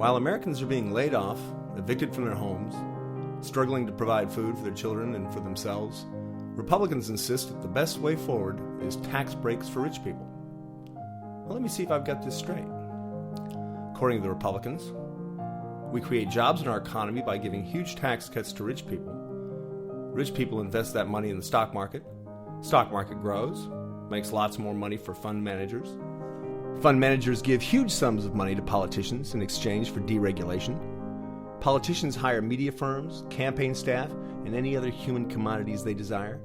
While Americans are being laid off, evicted from their homes, struggling to provide food for their children and for themselves, Republicans insist that the best way forward is tax breaks for rich people. Well, let me see if I've got this straight. According to the Republicans, we create jobs in our economy by giving huge tax cuts to rich people. Rich people invest that money in the stock market. Stock market grows, makes lots more money for fund managers. Fund managers give huge sums of money to politicians in exchange for deregulation. Politicians hire media firms, campaign staff, and any other human commodities they desire.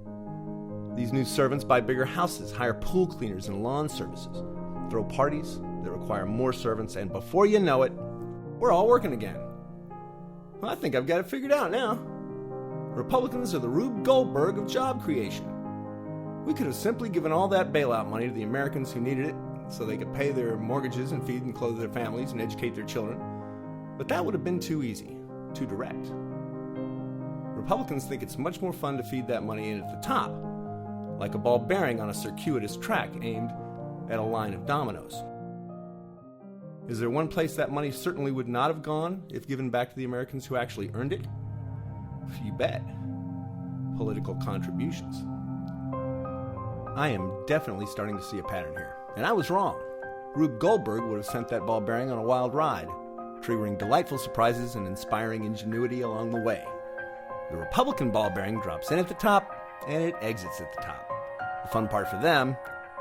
These new servants buy bigger houses, hire pool cleaners and lawn services, throw parties that require more servants, and before you know it, we're all working again. Well, I think I've got it figured out now. Republicans are the Rube Goldberg of job creation. We could have simply given all that bailout money to the Americans who needed it so they could pay their mortgages and feed and clothe their families and educate their children. But that would have been too easy, too direct. Republicans think it's much more fun to feed that money in at the top, like a ball bearing on a circuitous track aimed at a line of dominoes. Is there one place that money certainly would not have gone if given back to the Americans who actually earned it? You bet. Political contributions. I am definitely starting to see a pattern here. And I was wrong. Rube Goldberg would have sent that ball bearing on a wild ride, triggering delightful surprises and inspiring ingenuity along the way. The Republican ball bearing drops in at the top, and it exits at the top. The fun part for them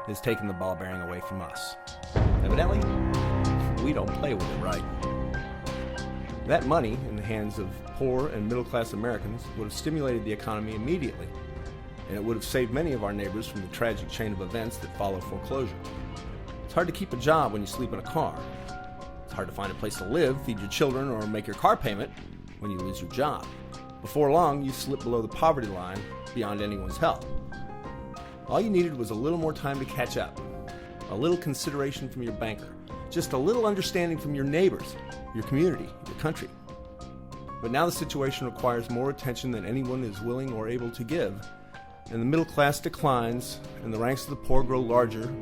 is taking the ball bearing away from us. Evidently, we don't play with it right. That money in the hands of poor and middle-class Americans would have stimulated the economy immediately, and it would have saved many of our neighbors from the tragic chain of events that follow foreclosure. It's hard to keep a job when you sleep in a car. It's hard to find a place to live, feed your children, or make your car payment when you lose your job. Before long, you slip below the poverty line beyond anyone's help. All you needed was a little more time to catch up, a little consideration from your banker, just a little understanding from your neighbors, your community, your country. But now the situation requires more attention than anyone is willing or able to give, and the middle class declines and the ranks of the poor grow larger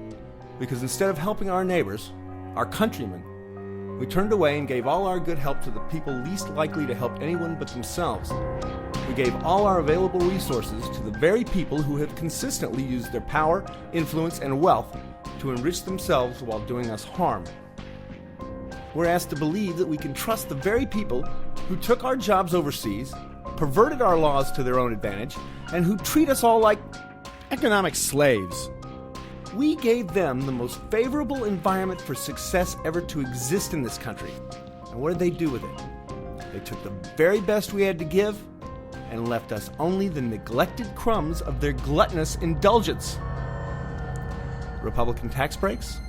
because instead of helping our neighbors, our countrymen, we turned away and gave all our good help to the people least likely to help anyone but themselves. We gave all our available resources to the very people who have consistently used their power, influence, and wealth to enrich themselves while doing us harm. We're asked to believe that we can trust the very people who took our jobs overseas, perverted our laws to their own advantage, and who treat us all like economic slaves. We gave them the most favorable environment for success ever to exist in this country. And what did they do with it? They took the very best we had to give and left us only the neglected crumbs of their gluttonous indulgence. Republican tax breaks?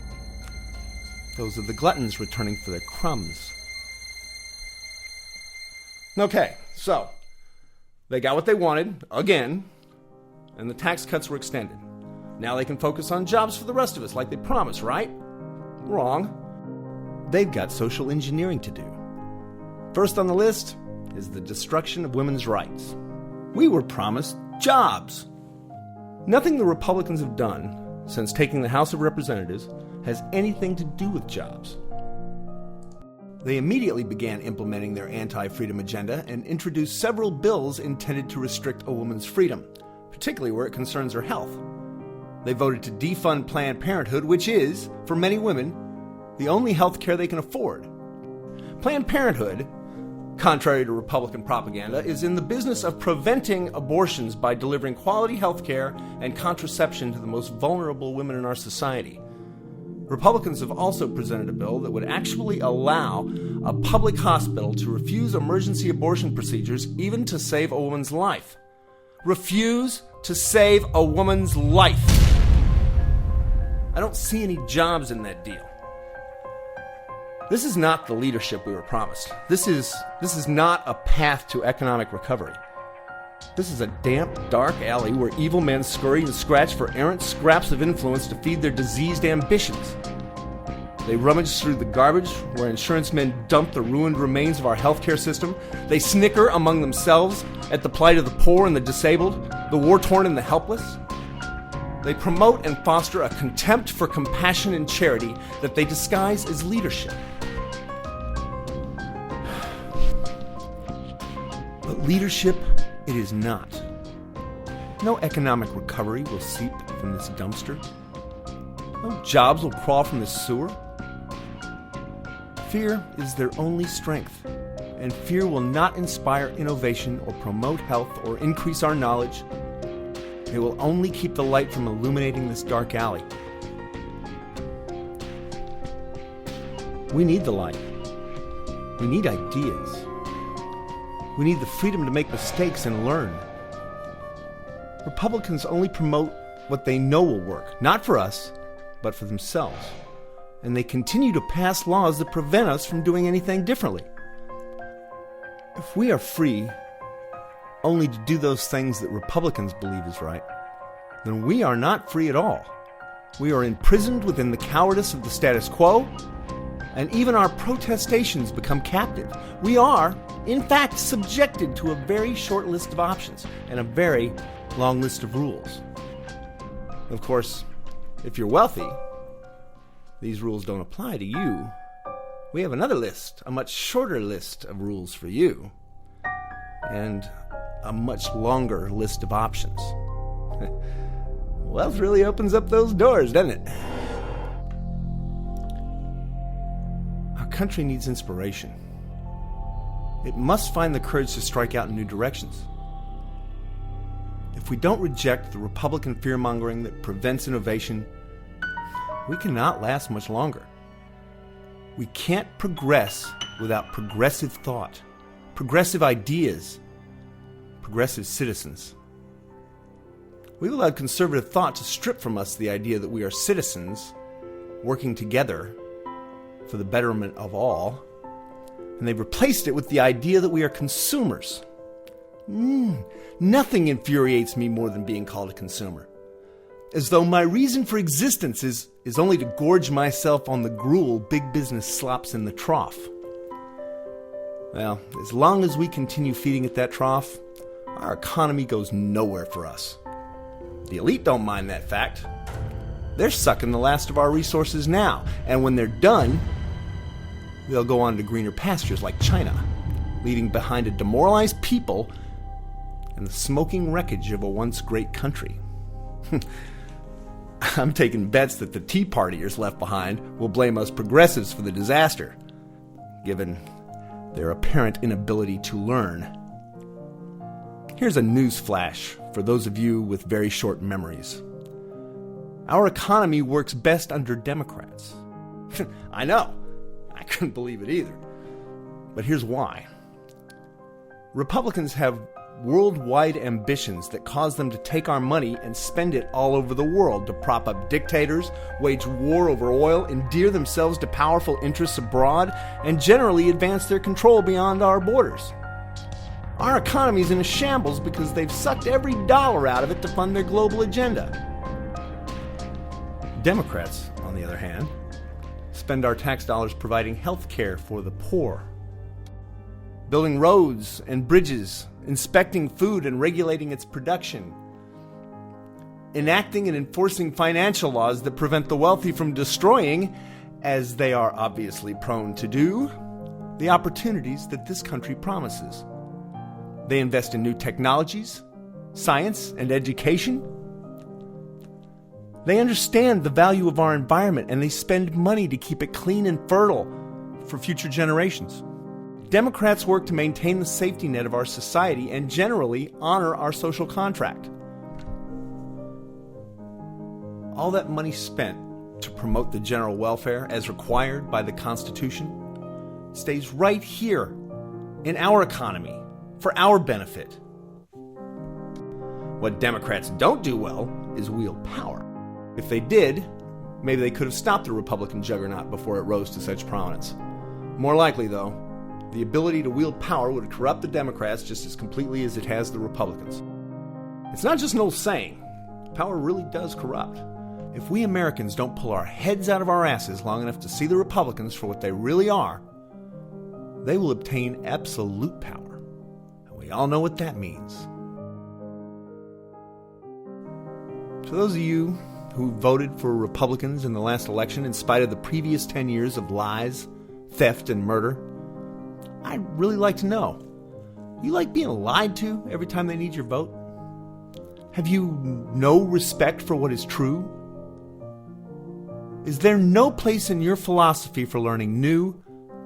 Those are the gluttons returning for their crumbs. Okay, so they got what they wanted, again, and the tax cuts were extended. Now they can focus on jobs for the rest of us like they promised, right? Wrong. They've got social engineering to do. First on the list is the destruction of women's rights. We were promised jobs. Nothing the Republicans have done since taking the House of Representatives has anything to do with jobs. They immediately began implementing their anti-freedom agenda and introduced several bills intended to restrict a woman's freedom, particularly where it concerns her health. They voted to defund Planned Parenthood, which is, for many women, the only health care they can afford. Planned Parenthood, contrary to Republican propaganda, is in the business of preventing abortions by delivering quality health care and contraception to the most vulnerable women in our society. Republicans have also presented a bill that would actually allow a public hospital to refuse emergency abortion procedures even to save a woman's life. Refuse to save a woman's life. I don't see any jobs in that deal. This is not the leadership we were promised. This is not a path to economic recovery. This is a damp, dark alley where evil men scurry and scratch for errant scraps of influence to feed their diseased ambitions. They rummage through the garbage where insurance men dump the ruined remains of our healthcare system. They snicker among themselves at the plight of the poor and the disabled, the war-torn and the helpless. They promote and foster a contempt for compassion and charity that they disguise as leadership. Leadership, it is not. No economic recovery will seep from this dumpster. No jobs will crawl from this sewer. Fear is their only strength, and fear will not inspire innovation or promote health or increase our knowledge. It will only keep the light from illuminating this dark alley. We need the light. We need ideas. We need the freedom to make mistakes and learn. Republicans only promote what they know will work, not for us, but for themselves. And they continue to pass laws that prevent us from doing anything differently. If we are free only to do those things that Republicans believe is right, then we are not free at all. We are imprisoned within the cowardice of the status quo, and even our protestations become captive. We are, in fact, subjected to a very short list of options and a very long list of rules. Of course, if you're wealthy, these rules don't apply to you. We have another list, a much shorter list of rules for you, and a much longer list of options. Wealth really opens up those doors, doesn't it? Our country needs inspiration. It must find the courage to strike out in new directions. If we don't reject the Republican fear-mongering that prevents innovation, we cannot last much longer. We can't progress without progressive thought, progressive ideas, progressive citizens. We've allowed conservative thought to strip from us the idea that we are citizens working together for the betterment of all, and they've replaced it with the idea that we are consumers. Nothing infuriates me more than being called a consumer. As though my reason for existence is only to gorge myself on the gruel big business slops in the trough. Well, as long as we continue feeding at that trough, our economy goes nowhere for us. The elite don't mind that fact. They're sucking the last of our resources now, and when they're done, they'll go on to greener pastures like China, leaving behind a demoralized people and the smoking wreckage of a once great country. I'm taking bets that the Tea Partiers left behind will blame us progressives for the disaster, given their apparent inability to learn. Here's a news flash for those of you with very short memories. Our economy works best under Democrats. I know. I couldn't believe it either. But here's why. Republicans have worldwide ambitions that cause them to take our money and spend it all over the world to prop up dictators, wage war over oil, endear themselves to powerful interests abroad, and generally advance their control beyond our borders. Our economy is in a shambles because they've sucked every dollar out of it to fund their global agenda. Democrats, on the other hand, spend our tax dollars providing health care for the poor, building roads and bridges, inspecting food and regulating its production, enacting and enforcing financial laws that prevent the wealthy from destroying, as they are obviously prone to do, the opportunities that this country promises. They invest in new technologies, science, and education. They understand the value of our environment, and they spend money to keep it clean and fertile for future generations. Democrats work to maintain the safety net of our society and generally honor our social contract. All that money spent to promote the general welfare as required by the Constitution stays right here in our economy for our benefit. What Democrats don't do well is wield power. If they did, maybe they could have stopped the Republican juggernaut before it rose to such prominence. More likely, though, the ability to wield power would corrupt the Democrats just as completely as it has the Republicans. It's not just an old saying. Power really does corrupt. If we Americans don't pull our heads out of our asses long enough to see the Republicans for what they really are, they will obtain absolute power. And we all know what that means. To those of you who voted for Republicans in the last election in spite of the previous 10 years of lies, theft, and murder, I'd really like to know, You like being lied to every time they need your vote? Have you no respect for what is true? Is there no place in your philosophy for learning new,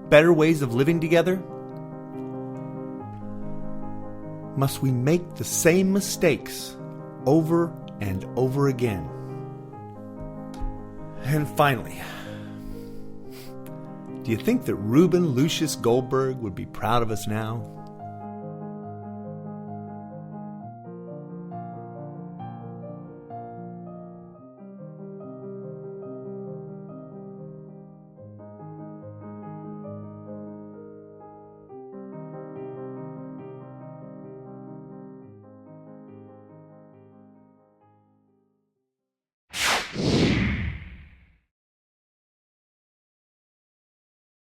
better ways of living together? Must we make the same mistakes over and over again? And finally, do you think that Rube Goldberg would be proud of us now?